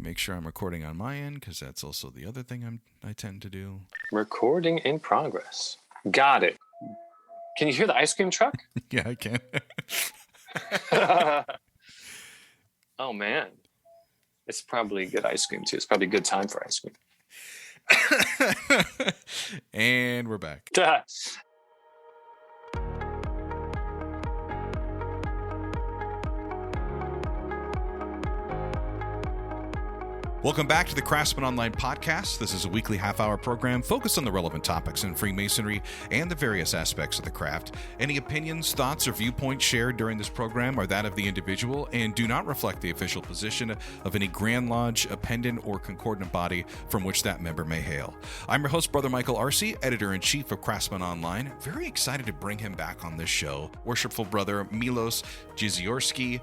me make sure I'm recording on my end, because that's also the other thing I tend to do. Recording in progress. Got it. Can you hear the ice cream truck? Yeah, I can. Oh, man. It's probably good ice cream, too. It's probably a good time for ice cream. And we're back. Welcome back to the Craftsman Online podcast. This is a weekly half-hour program focused on the relevant topics in Freemasonry and the various aspects of the craft. Any opinions, thoughts, or viewpoints shared during this program are that of the individual and do not reflect the official position of any Grand Lodge, appendant, or concordant body from which that member may hail. I'm your host, Brother Michael Arce, Editor-in-Chief of Craftsman Online. Very excited to bring him back on this show. Worshipful Brother Milosz Jerziorski,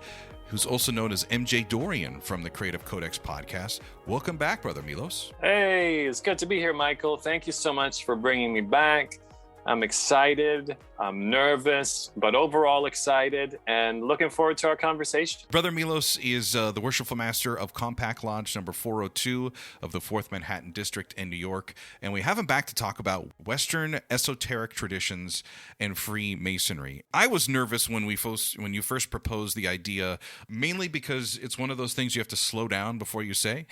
who's also known as MJ Dorian from the Creative Codex podcast. Welcome back, Brother Milosz. Hey, it's good to be here, Michael. Thank you so much for bringing me back. I'm excited, I'm nervous, but overall excited and looking forward to our conversation. Brother Milosz is the Worshipful Master of Compact Lodge number 402 of the 4th Manhattan District in New York, and we have him back to talk about Western esoteric traditions and Freemasonry. I was nervous when you first proposed the idea, mainly because it's one of those things you have to slow down before you say.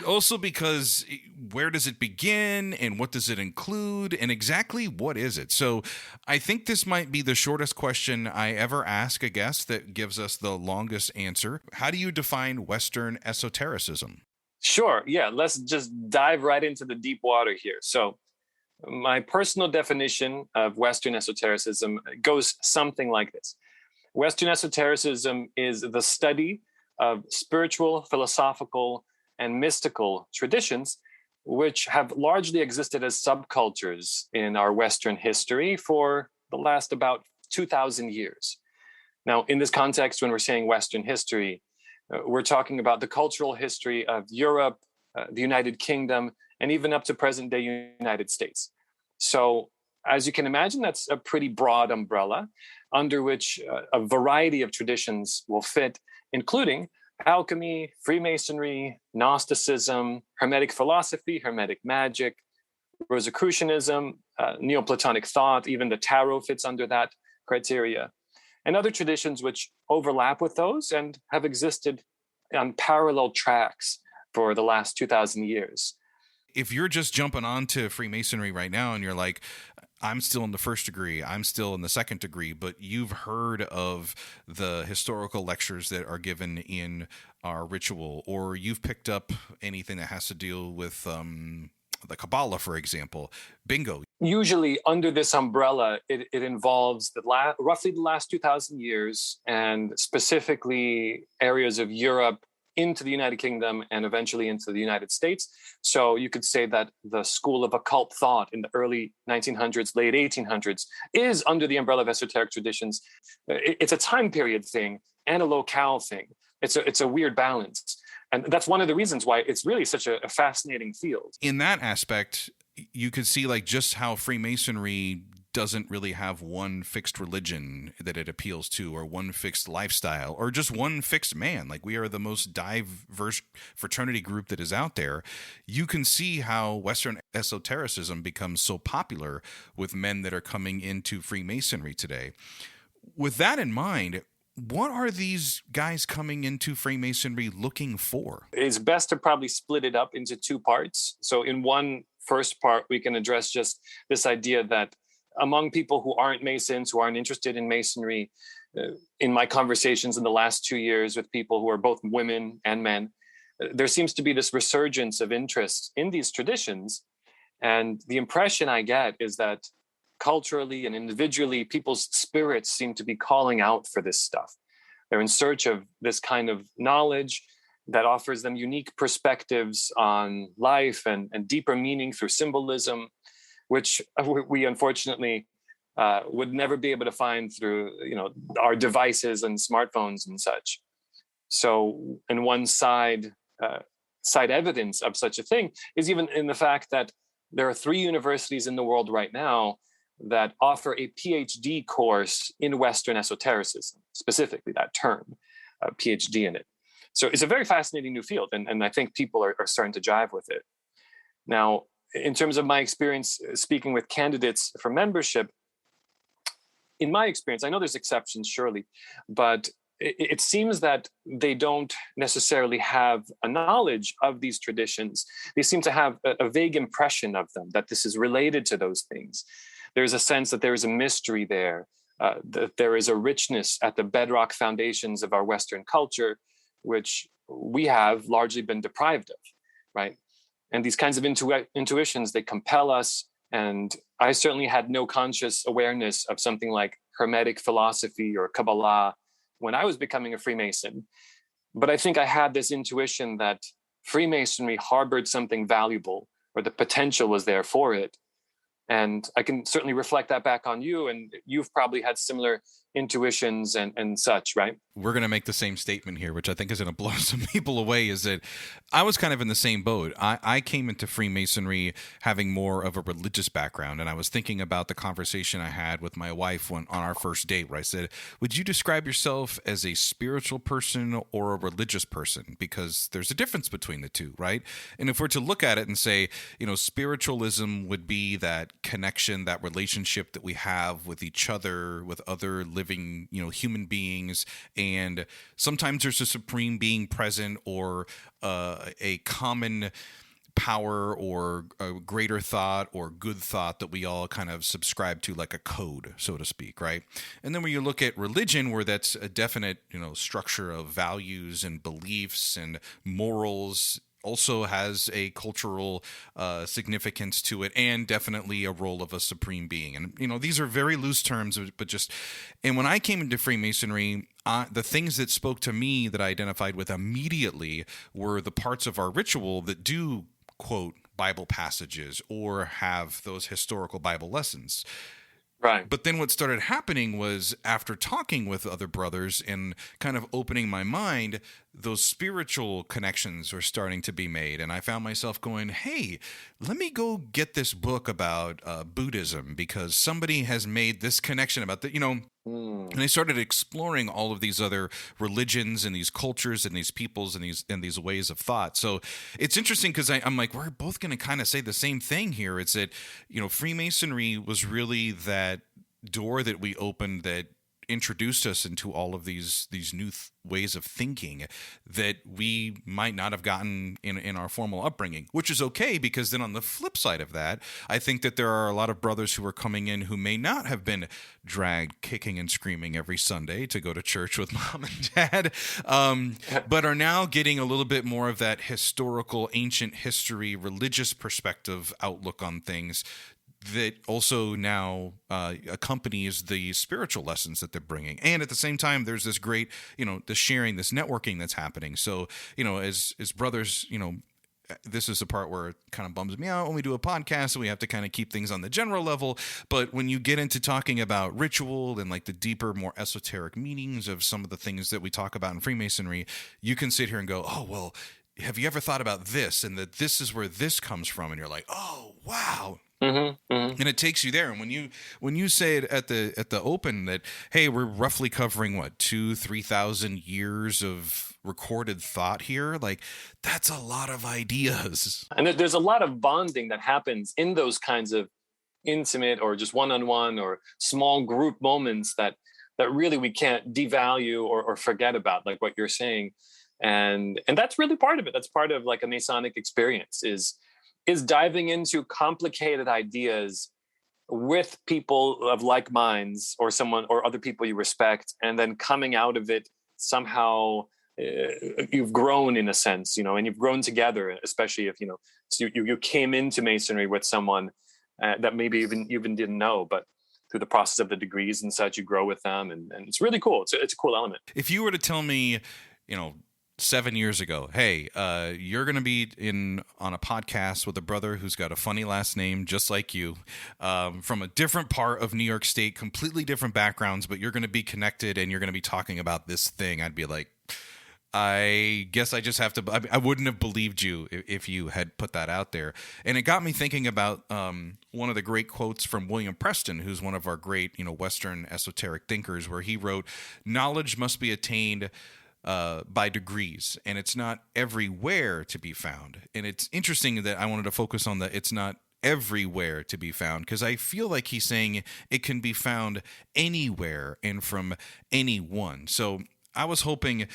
Also because where does it begin and what does it include and exactly what is it? So I think this might be the shortest question I ever ask a guest that gives us the longest answer. How do you define Western esotericism? Sure. Yeah. Let's just dive right into the deep water here. So my personal definition of Western esotericism goes something like this. Western esotericism is the study of spiritual, philosophical, and mystical traditions, which have largely existed as subcultures in our Western history for the last about 2,000 years. Now, in this context, when we're saying Western history, we're talking about the cultural history of Europe, the United Kingdom, and even up to present-day United States. So, as you can imagine, that's a pretty broad umbrella under which a variety of traditions will fit, including alchemy, Freemasonry, Gnosticism, Hermetic philosophy, Hermetic magic, Rosicrucianism, Neoplatonic thought, even the tarot fits under that criteria, and other traditions which overlap with those and have existed on parallel tracks for the last 2,000 years. If you're just jumping onto Freemasonry right now and you're like, I'm still in the first degree, I'm still in the second degree, but you've heard of the historical lectures that are given in our ritual, or you've picked up anything that has to deal with the Kabbalah, for example, bingo. Usually under this umbrella, it involves roughly the last 2,000 years, and specifically areas of Europe into the United Kingdom and eventually into the United States. So you could say that the school of occult thought in the early 1900s, late 1800s is under the umbrella of esoteric traditions. It's a time period thing and a locale thing. It's a weird balance. And that's one of the reasons why it's really such a fascinating field. In that aspect, you could see like just how Freemasonry doesn't really have one fixed religion that it appeals to, or one fixed lifestyle, or just one fixed man. Like, we are the most diverse fraternity group that is out there. You can see how Western esotericism becomes so popular with men that are coming into Freemasonry today. With that in mind, what are these guys coming into Freemasonry looking for? It's best to probably split it up into two parts. So in one first part, we can address just this idea that among people who aren't Masons, who aren't interested in Masonry, in my conversations in the last 2 years with people who are both women and men, there seems to be this resurgence of interest in these traditions. And the impression I get is that culturally and individually, people's spirits seem to be calling out for this stuff. They're in search of this kind of knowledge that offers them unique perspectives on life and deeper meaning through symbolism, which we unfortunately would never be able to find through, our devices and smartphones and such. So, in one side evidence of such a thing is even in the fact that there are 3 universities in the world right now that offer a PhD course in Western esotericism, specifically that term, PhD in it. So it's a very fascinating new field, and I think people are starting to jive with it. Now, in terms of my experience speaking with candidates for membership, in my experience, I know there's exceptions, surely, but it seems that they don't necessarily have a knowledge of these traditions. They seem to have a vague impression of them, that this is related to those things. There's a sense that there is a mystery there, that there is a richness at the bedrock foundations of our Western culture, which we have largely been deprived of, right? And these kinds of intuitions, they compel us. And I certainly had no conscious awareness of something like Hermetic philosophy or Kabbalah when I was becoming a Freemason. But I think I had this intuition that Freemasonry harbored something valuable, or the potential was there for it. And I can certainly reflect that back on you, and you've probably had similar intuitions and such, right? We're going to make the same statement here, which I think is going to blow some people away, is that I was kind of in the same boat. I came into Freemasonry having more of a religious background, and I was thinking about the conversation I had with my wife on our first date, where I said, would you describe yourself as a spiritual person or a religious person? Because there's a difference between the two, right? And if we're to look at it and say, spiritualism would be that connection, that relationship that we have with each other, with other living, human beings, and sometimes there's a supreme being present, or a common power, or a greater thought or good thought that we all kind of subscribe to, like a code, so to speak, right? And then when you look at religion, where that's a definite, structure of values and beliefs and morals, also has a cultural significance to it, and definitely a role of a supreme being. And, these are very loose terms, but and when I came into Freemasonry, the things that spoke to me that I identified with immediately were the parts of our ritual that do quote Bible passages or have those historical Bible lessons. Right. But then what started happening was, after talking with other brothers and kind of opening my mind, those spiritual connections were starting to be made. And I found myself going, hey, let me go get this book about Buddhism, because somebody has made this connection about that, And I started exploring all of these other religions and these cultures and these peoples and these ways of thought. So it's interesting, because I'm like, we're both going to kind of say the same thing here. It's that, Freemasonry was really that door that we opened that introduced us into all of these new ways of thinking that we might not have gotten in our formal upbringing, which is okay, because then on the flip side of that, I think that there are a lot of brothers who are coming in who may not have been dragged kicking and screaming every Sunday to go to church with mom and dad, but are now getting a little bit more of that historical, ancient history, religious perspective outlook on things that also now accompanies the spiritual lessons that they're bringing. And at the same time, there's this great, the sharing, this networking that's happening. So, as brothers, this is the part where it kind of bums me out when we do a podcast, and we have to kind of keep things on the general level. But when you get into talking about ritual and like the deeper, more esoteric meanings of some of the things that we talk about in Freemasonry, you can sit here and go, oh, well, have you ever thought about this, and that this is where this comes from? And you're like, oh, wow. Mm-hmm, mm-hmm. And it takes you there. And when you say it at the open that, hey, we're roughly covering what, 2,000-3,000 years of recorded thought here, like, that's a lot of ideas. And there's a lot of bonding that happens in those kinds of intimate or just one-on-one or small group moments that really we can't devalue or forget about, like what you're saying. And that's really part of it. That's part of like a Masonic experience is diving into complicated ideas with people of like minds, or someone or other people you respect, and then coming out of it somehow you've grown in a sense, and you've grown together, especially if so you came into Masonry with someone that maybe even didn't know, but through the process of the degrees and such, you grow with them, and it's really cool. It's a cool element. If you were to tell me, 7 years ago, hey, you're going to be on a podcast with a brother who's got a funny last name just like you, from a different part of New York State, completely different backgrounds, but you're going to be connected and you're going to be talking about this thing, I'd be like, I guess I just have to, I wouldn't have believed you if you had put that out there. And it got me thinking about one of the great quotes from William Preston, who's one of our great, Western esoteric thinkers, where he wrote, knowledge must be attained by degrees, and it's not everywhere to be found. And it's interesting that I wanted to focus on the it's not everywhere to be found, because I feel like he's saying it can be found anywhere and from anyone. So I was hoping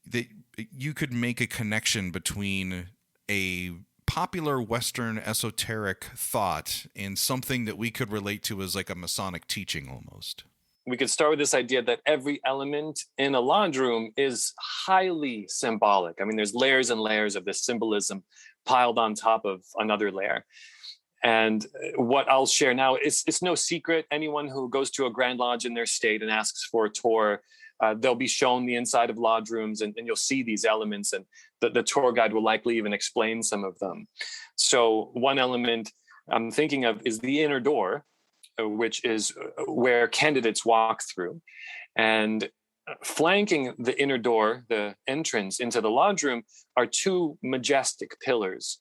that you could make a connection between a popular Western esoteric thought and something that we could relate to as like a Masonic teaching almost. We could start with this idea that every element in a lodge room is highly symbolic. I mean, there's layers and layers of this symbolism piled on top of another layer. And what I'll share now, it's no secret. Anyone who goes to a Grand Lodge in their state and asks for a tour, they'll be shown the inside of lodge rooms, and you'll see these elements, and the tour guide will likely even explain some of them. So one element I'm thinking of is the inner door, which is where candidates walk through. And flanking the inner door, the entrance into the lodge room, are two majestic pillars.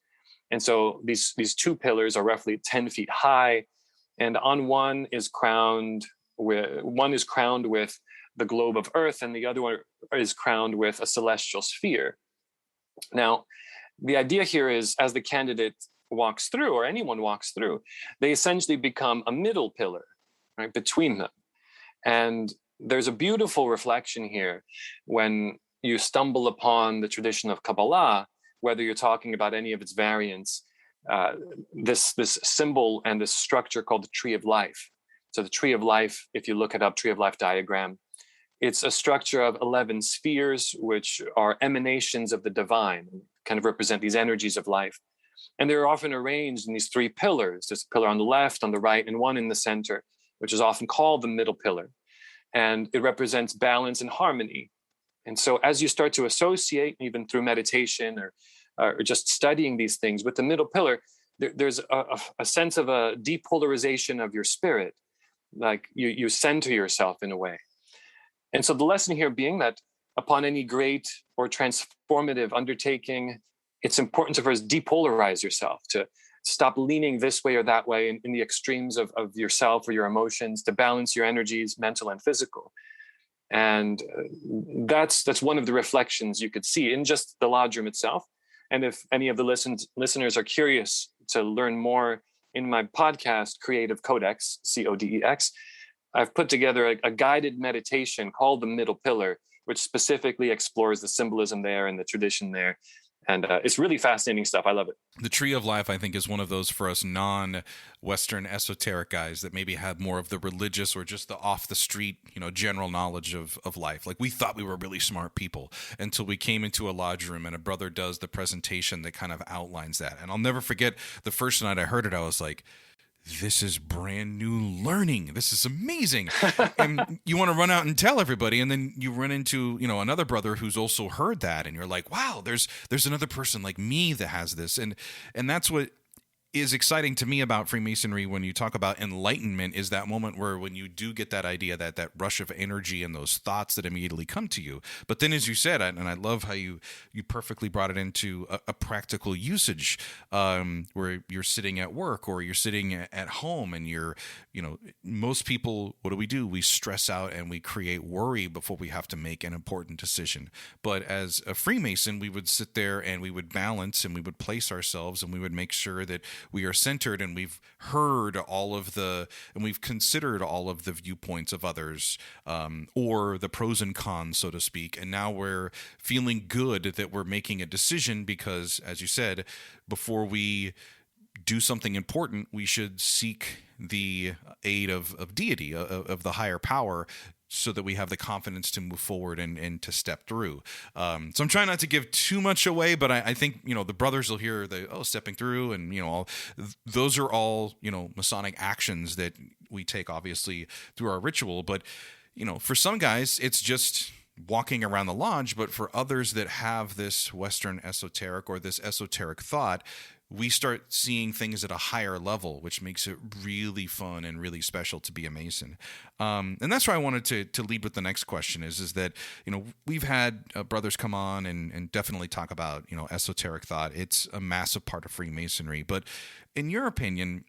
And so these two pillars are roughly 10 feet high, and on one is crowned with the globe of Earth, and the other one is crowned with a celestial sphere. Now, the idea here is, as the candidate walks through, or anyone walks through, they essentially become a middle pillar, right, between them. And there's a beautiful reflection here when you stumble upon the tradition of Kabbalah, whether you're talking about any of its variants, this symbol and this structure called the Tree of Life. So the Tree of Life, if you look it up, Tree of Life diagram, it's a structure of 11 spheres, which are emanations of the divine, kind of represent these energies of life. And they're often arranged in these three pillars. There's a pillar on the left, on the right, and one in the center, which is often called the middle pillar. And it represents balance and harmony. And so as you start to associate, even through meditation or just studying these things with the middle pillar, there's a sense of a depolarization of your spirit, like you center yourself in a way. And so the lesson here being that upon any great or transformative undertaking, it's important to first depolarize yourself, to stop leaning this way or that way in the extremes of yourself or your emotions, to balance your energies, mental and physical. And that's one of the reflections you could see in just the lodge room itself. And if any of the listeners are curious to learn more, in my podcast, Creative Codex, CODEX, I've put together a guided meditation called the Middle Pillar, which specifically explores the symbolism there and the tradition there. And it's really fascinating stuff. I love it. The Tree of Life, I think, is one of those for us non-Western esoteric guys that maybe have more of the religious or just the off-the-street, general knowledge of life. Like, we thought we were really smart people until we came into a lodge room and a brother does the presentation that kind of outlines that. And I'll never forget the first night I heard it, I was like, this is brand new learning. This is amazing. And you want to run out and tell everybody. And then you run into, another brother who's also heard that. And you're like, wow, there's another person like me that has this. And that's what is exciting to me about Freemasonry when you talk about enlightenment, is that moment where when you do get that idea, that rush of energy and those thoughts that immediately come to you. But then, as you said, and I love how you perfectly brought it into a practical usage, where you're sitting at work or you're sitting at home and most people, what do? We stress out and we create worry before we have to make an important decision. But as a Freemason, we would sit there and we would balance and we would place ourselves and we would make sure that we are centered and we've heard and we've considered all of the viewpoints of others, or the pros and cons, so to speak. And now we're feeling good that we're making a decision because, as you said, before we do something important, we should seek the aid of deity, of the higher power, so that we have the confidence to move forward and to step through. So I'm trying not to give too much away, but I think, the brothers will hear stepping through and, all those are all, Masonic actions that we take obviously through our ritual. But, for some guys, it's just walking around the lodge. But for others that have this Western esoteric or this esoteric thought, we start seeing things at a higher level, which makes it really fun and really special to be a Mason. And that's why I wanted to lead with the next question is that, we've had brothers come on and definitely talk about, esoteric thought. It's a massive part of Freemasonry. But in your opinion,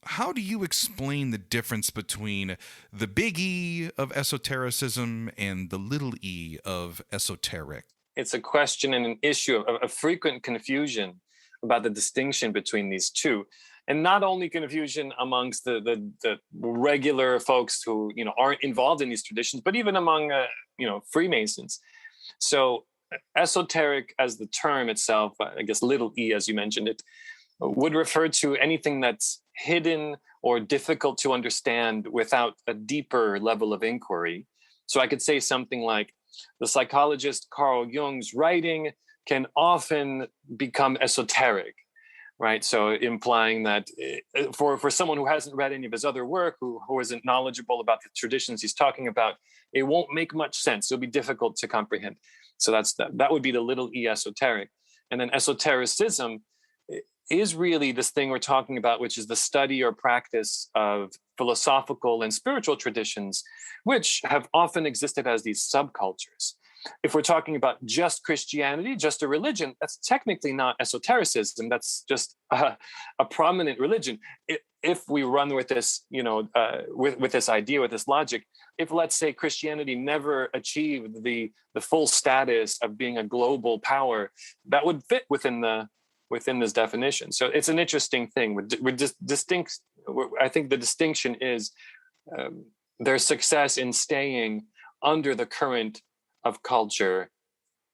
how do you explain the difference between the big E of esotericism and the little e of esoteric? It's a question and an issue of frequent confusion about the distinction between these two, and not only confusion amongst the regular folks who aren't involved in these traditions, but even among Freemasons. So esoteric, as the term itself, I guess little e, as you mentioned it, would refer to anything that's hidden or difficult to understand without a deeper level of inquiry. So I could say something like, the psychologist Carl Jung's writing can often become esoteric, right? So implying that for someone who hasn't read any of his other work, who isn't knowledgeable about the traditions he's talking about, it won't make much sense. It'll be difficult to comprehend. So that would be the little e esoteric. And then esotericism is really this thing we're talking about, which is the study or practice of philosophical and spiritual traditions, which have often existed as these subcultures. If we're talking about just Christianity, just a religion, that's technically not esotericism. That's just a prominent religion. If we run with this, with this idea, with this logic, if let's say Christianity never achieved the full status of being a global power, that would fit within this definition. So it's an interesting thing. We're just distinct. I think the distinction is their success in staying under the current of culture,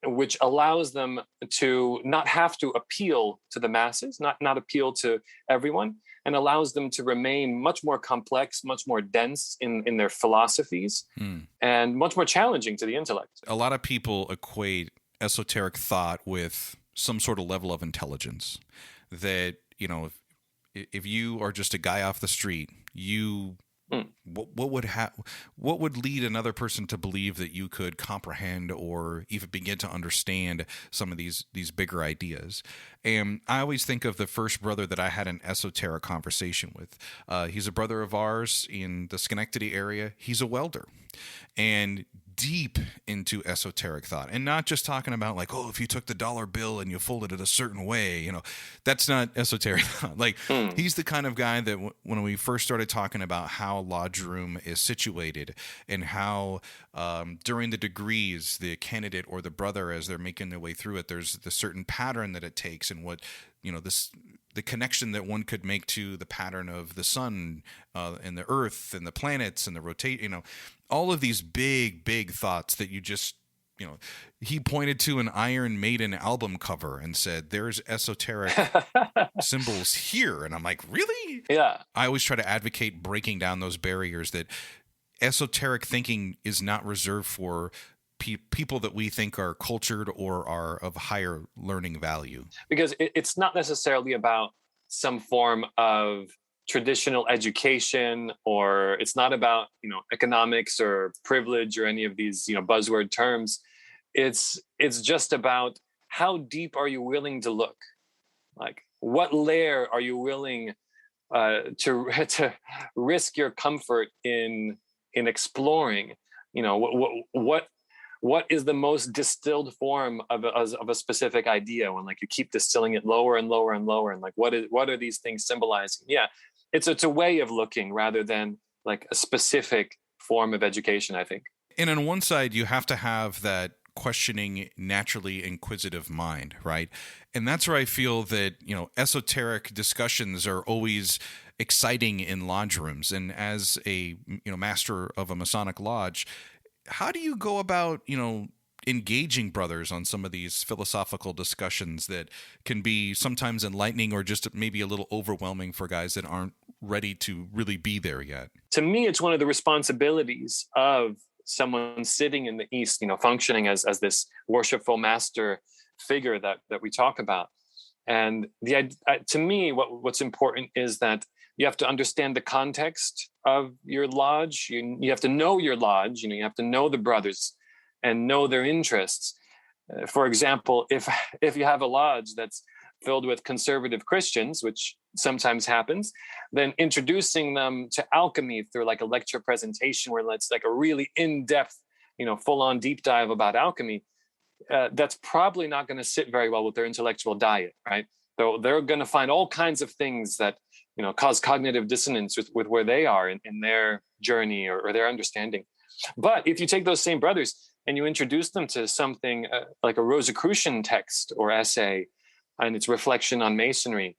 which allows them to not have to appeal to the masses, not appeal to everyone, and allows them to remain much more complex, much more dense in their philosophies, and much more challenging to the intellect. A lot of people equate esoteric thought with some sort of level of intelligence that, if you are just a guy off the street, what would lead another person to believe that you could comprehend or even begin to understand some of these bigger ideas? And I always think of the first brother that I had an esoteric conversation with. He's a brother of ours in the Schenectady area. He's a welder and deep into esoteric thought, and not just talking about like, if you took the dollar bill and you folded it a certain way, that's not esoteric thought. Like he's the kind of guy that when we first started talking about how lodge room is situated and how during the degrees, the candidate or the brother, as they're making their way through it, there's the certain pattern that it takes and what, the connection that one could make to the pattern of the sun and the earth and the planets and the rotate, all of these big thoughts that you just, he pointed to an Iron Maiden album cover and said, there's esoteric symbols here. And I'm like, really? Yeah. I always try to advocate breaking down those barriers, that esoteric thinking is not reserved for people that we think are cultured or are of higher learning value. Because it's not necessarily about some form of traditional education, or it's not about, economics or privilege or any of these, buzzword terms. It's just about how deep are you willing to look? Like, what layer are you willing to risk your comfort in exploring? What is the most distilled form of a specific idea, when like you keep distilling it lower and lower and lower, and like what are these things symbolizing? Yeah, it's a way of looking rather than like a specific form of education, I think. And on one side, you have to have that questioning, naturally inquisitive mind, right? And that's where I feel that, esoteric discussions are always exciting in lodge rooms. And as a, master of a Masonic lodge, how do you go about, engaging brothers on some of these philosophical discussions that can be sometimes enlightening or just maybe a little overwhelming for guys that aren't ready to really be there yet? To me, it's one of the responsibilities of someone sitting in the East, functioning as this worshipful master figure that we talk about. And to me, what's important is that you have to understand the context of your lodge. You have to know your lodge. You have to know the brothers and know their interests. For example, if you have a lodge that's filled with conservative Christians, which sometimes happens, then introducing them to alchemy through like a lecture presentation where it's like a really in-depth, full-on deep dive about alchemy, that's probably not going to sit very well with their intellectual diet, right? So they're going to find all kinds of things that cause cognitive dissonance with where they are in their journey or their understanding. But if you take those same brothers and you introduce them to something like a Rosicrucian text or essay and its reflection on Masonry,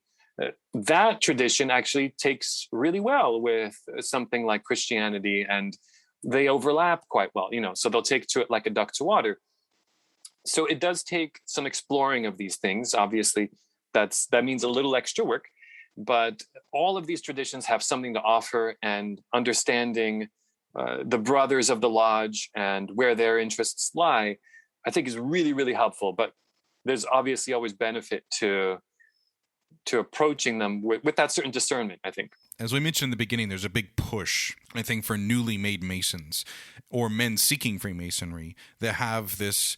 that tradition actually takes really well with something like Christianity, and they overlap quite well, so they'll take to it like a duck to water. So it does take some exploring of these things. Obviously, that means a little extra work, but all of these traditions have something to offer, and understanding the brothers of the lodge and where their interests lie, I think is really, really helpful. But there's obviously always benefit to approaching them with that certain discernment, I think. As we mentioned in the beginning, there's a big push, I think, for newly made Masons or men seeking Freemasonry that have this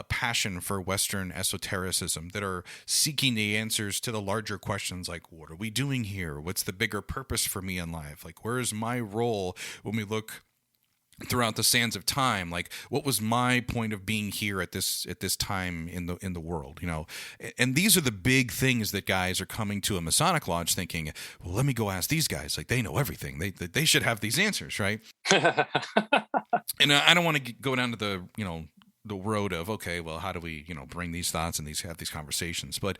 passion for Western esotericism, that are seeking the answers to the larger questions like, what are we doing here? What's the bigger purpose for me in life? Like, where is my role when we look throughout the sands of time? Like, what was my point of being here at this time in the world? And these are the big things that guys are coming to a Masonic lodge thinking, well, let me go ask these guys. Like, they know everything. They should have these answers, right? And I don't want to go down to the road of, okay, well, how do we bring these thoughts and have these conversations? But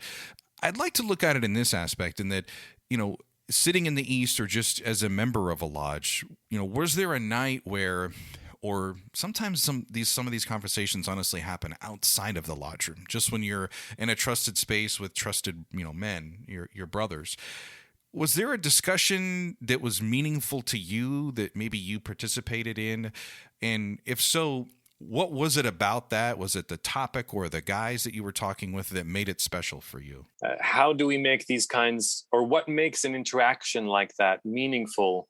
I'd like to look at it in this aspect, in that sitting in the East, or just as a member of a lodge, was there a night where, or sometimes some of these conversations honestly happen outside of the lodge room, just when you're in a trusted space with trusted, men, your brothers. Was there a discussion that was meaningful to you that maybe you participated in? And if so, what was it about that? Was it the topic or the guys that you were talking with that made it special for you? How do we make these kinds, or what makes an interaction like that meaningful,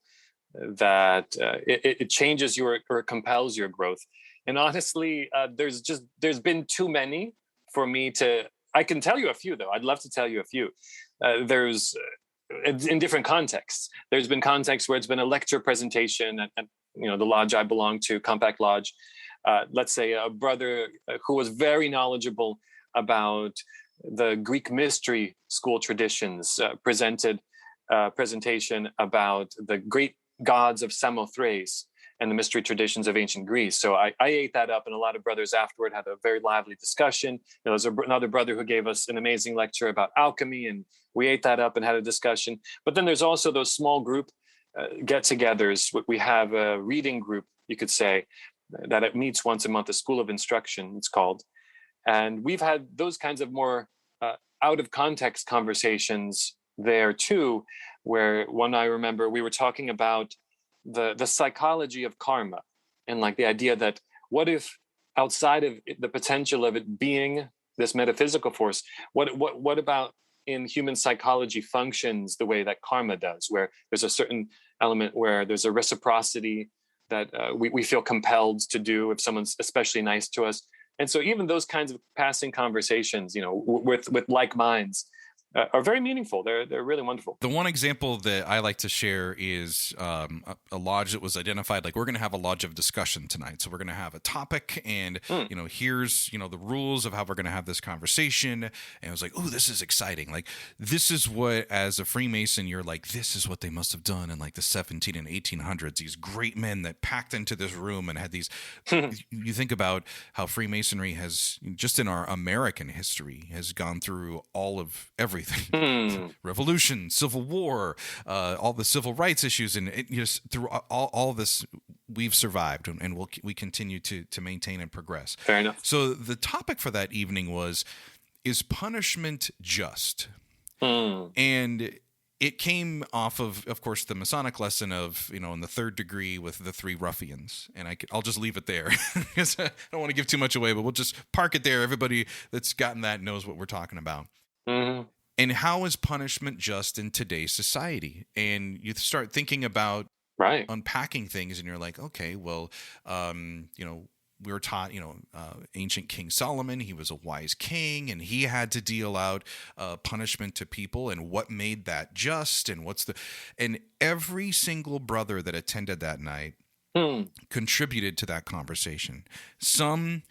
that it changes your, or compels your growth? And honestly, there's been too many for me to. I can tell you a few, though. I'd love to tell you a few. There's in different contexts. There's been contexts where it's been a lecture presentation at the lodge I belong to, Compact Lodge. Let's say a brother who was very knowledgeable about the Greek mystery school traditions, presented a presentation about the great gods of Samothrace and the mystery traditions of ancient Greece. So I ate that up, and a lot of brothers afterward had a very lively discussion. There's another brother who gave us an amazing lecture about alchemy, and we ate that up and had a discussion. But then there's also those small group get-togethers. We have a reading group, you could say, that it meets once a month, the School of Instruction, it's called. And we've had those kinds of more out of context conversations there too, where one I remember we were talking about the psychology of karma, and like the idea that what if outside of the potential of it being this metaphysical force, what about in human psychology functions the way that karma does, where there's a certain element where there's a reciprocity that we feel compelled to do if someone's especially nice to us. And so even those kinds of passing conversations, with like minds, are very meaningful. They're really wonderful. The one example that I like to share is a lodge that was identified, like, we're going to have a lodge of discussion tonight. So we're going to have a topic, and here's the rules of how we're going to have this conversation. And I was like, oh, this is exciting. Like, this is what, as a Freemason, you're like, this is what they must have done in like the 17 and 1800s. These great men that packed into this room and had these. You think about how Freemasonry has, just in our American history, has gone through all of everything. Revolution, Civil War, all the civil rights issues, and through all this, we've survived, and we continue to maintain and progress. Fair enough. So the topic for that evening was, is punishment just? And it came off of course, the Masonic lesson of, in the third degree with the three ruffians. And I'll just leave it there because I don't want to give too much away, but we'll just park it there. Everybody that's gotten that knows what we're talking about. Mm-hmm. And how is punishment just in today's society? And you start thinking about unpacking things, and you're like, okay, well, we were taught, ancient King Solomon, he was a wise king, and he had to deal out punishment to people, and what made that just, and and every single brother that attended that night contributed to that conversation. Some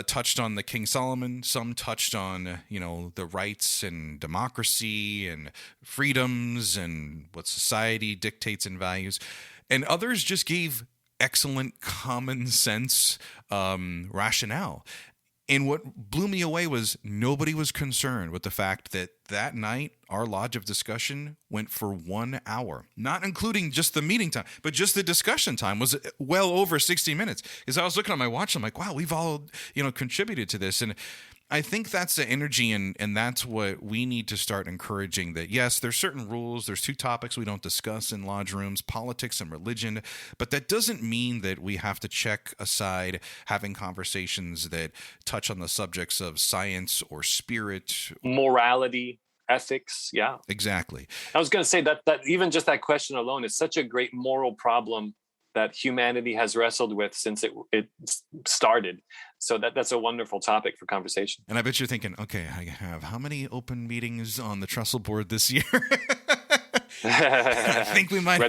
touched on the King Solomon, some touched on, the rights and democracy and freedoms and what society dictates and values. And others just gave excellent common sense rationale. And what blew me away was nobody was concerned with the fact that night, our lodge of discussion went for 1 hour, not including just the meeting time, but just the discussion time was well over 60 minutes. Because I was looking at my watch, I'm like, wow, we've all, contributed to this. And I think that's the energy, and that's what we need to start encouraging, that yes, there's certain rules. There's 2 topics we don't discuss in lodge rooms, politics and religion, but that doesn't mean that we have to check aside having conversations that touch on the subjects of science or spirit. Morality, ethics, yeah. Exactly. I was going to say that even just that question alone is such a great moral problem that humanity has wrestled with since it started. So that's a wonderful topic for conversation. And I bet you're thinking, okay, I have how many open meetings on the trestle board this year? I think we might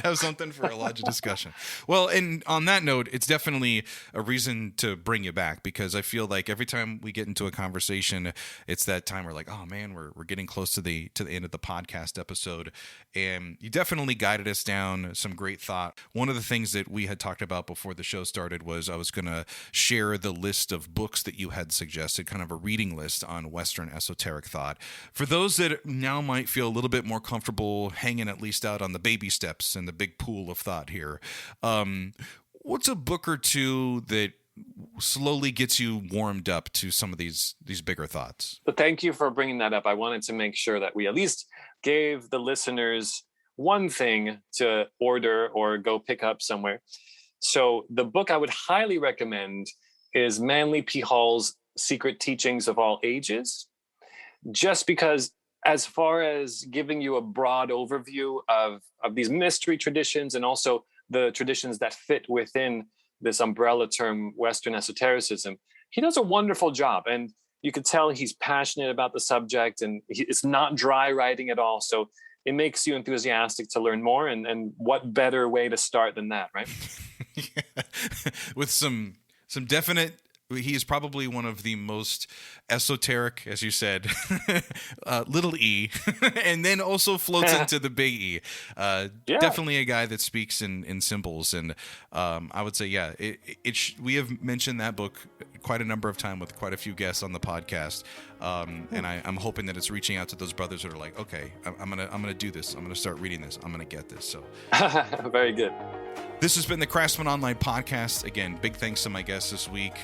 have something for a lodge discussion. Well, and on that note, it's definitely a reason to bring you back, because I feel like every time we get into a conversation, it's that time we're like, oh man, we're getting close to the end of the podcast episode. And you definitely guided us down some great thought. One of the things that we had talked about before the show started was I was going to share the list of books that you had suggested, kind of a reading list on Western esoteric thought. For those that now might feel a little bit more comfortable hanging at least out on the baby steps in the big pool of thought here, what's a book or two that slowly gets you warmed up to some of these bigger thoughts? But thank you for bringing that up. I wanted to make sure that we at least gave the listeners one thing to order or go pick up somewhere. So the book I would highly recommend is Manly P. Hall's Secret Teachings of All Ages, just because as far as giving you a broad overview of these mystery traditions and also the traditions that fit within this umbrella term, Western esotericism, he does a wonderful job. And you could tell he's passionate about the subject, and it's not dry writing at all. So it makes you enthusiastic to learn more. And what better way to start than that, right? Yeah. With some definite... He is probably one of the most esoteric, as you said, little e, and then also floats into the big E. Definitely a guy that speaks in symbols. And I would say, yeah, we have mentioned that book quite a number of times with quite a few guests on the podcast. And I'm hoping that it's reaching out to those brothers that are like, okay, I'm gonna do this. I'm gonna start reading this. I'm gonna get this. So very good. This has been the Craftsman Online Podcast. Again, big thanks to my guest this week.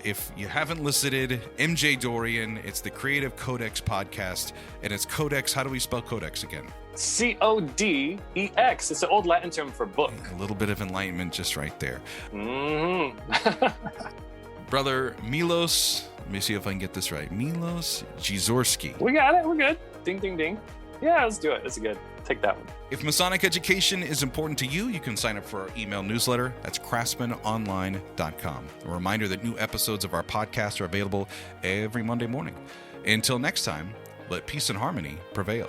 If you haven't listed MJ Dorian, it's the Creative Codex Podcast, and it's Codex. How do we spell Codex again? Codex. It's an old Latin term for book. A little bit of enlightenment just right there. Mm-hmm. Brother Milosz, let me see if I can get this right. Milosz Jerziorski. We got it. We're good. Ding, ding, ding. Yeah, let's do it. That's good. Take that one. If Masonic education is important to you, you can sign up for our email newsletter. That's craftsmanonline.com. A reminder that new episodes of our podcast are available every Monday morning. Until next time, let peace and harmony prevail.